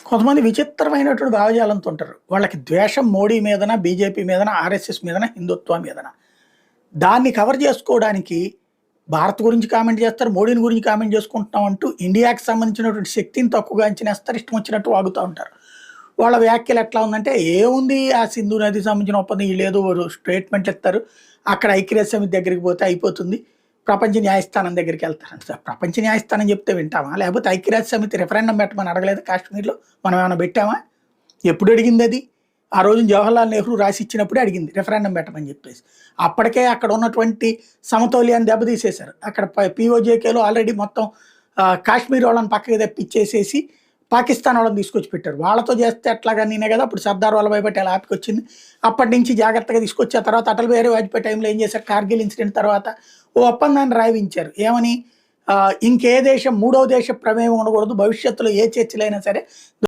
కొంతమంది విచిత్రమైనటువంటి భావజాలంతో ఉంటారు. వాళ్ళకి ద్వేషం మోడీ మీదన, బీజేపీ మీదన, ఆర్ఎస్ఎస్ మీదన, హిందుత్వం మీదన. దాన్ని కవర్ చేసుకోవడానికి భారత్ గురించి కామెంట్ చేస్తారు, మోడీని గురించి కామెంట్ చేసుకుంటున్నాం అంటూ ఇండియాకి సంబంధించినటువంటి శక్తిని తక్కువగా అంచనేస్తారు, ఇష్టం వచ్చినట్టు వాగుతూ ఉంటారు. వాళ్ళ వ్యాఖ్యలు ఎట్లా ఉందంటే, ఏముంది ఆ సింధు నదికి సంబంధించిన ఒప్పందం వీళ్ళేదో స్టేట్మెంట్లు ఇస్తారు, అక్కడ ఐక్యరాజ్య సమితి దగ్గరికి పోతే అయిపోతుంది, ప్రపంచ న్యాయస్థానం దగ్గరికి వెళ్తారంట. సార్ ప్రపంచ న్యాయస్థానం చెప్తే వింటామా? లేకపోతే ఐక్యరాజ్య సమితి రెఫరెండం పెట్టమని అడగలేదు కాశ్మీర్లో? మనం ఏమైనా పెట్టామా? ఎప్పుడు అడిగింది అది? ఆ రోజు జవహర్లాల్ నెహ్రూ రాసి ఇచ్చినప్పుడే అడిగింది రెఫరెండం పెట్టమని చెప్పేసి. అప్పటికే అక్కడ ఉన్నటువంటి సమతౌల్యాన్ని దెబ్బతీసేశారు. అక్కడ పిఓజేకేలో ఆల్రెడీ మొత్తం కాశ్మీర్ వాళ్ళని పక్కకి తెప్పించేసేసి పాకిస్తాన్ వాళ్ళని తీసుకొచ్చి పెట్టారు. వాళ్ళతో చేస్తే ఎట్లాగా నేనే కదా అప్పుడు సర్దార్ వల్లభాయ్ పటేల్ ఆపికొచ్చింది. అప్పటి నుంచి జాగ్రత్తగా తీసుకొచ్చే తర్వాత అటల్ బిహారీ వాజ్పేయి టైంలో ఏం చేశారు, కార్గిల్ ఇన్సిడెంట్ తర్వాత ఓ ఒప్పందాన్ని రాయించారు. ఏమని? ఇంకే దేశం మూడో దేశ ప్రమేయం ఉండకూడదు, భవిష్యత్తులో ఏ చర్చలైనా సరే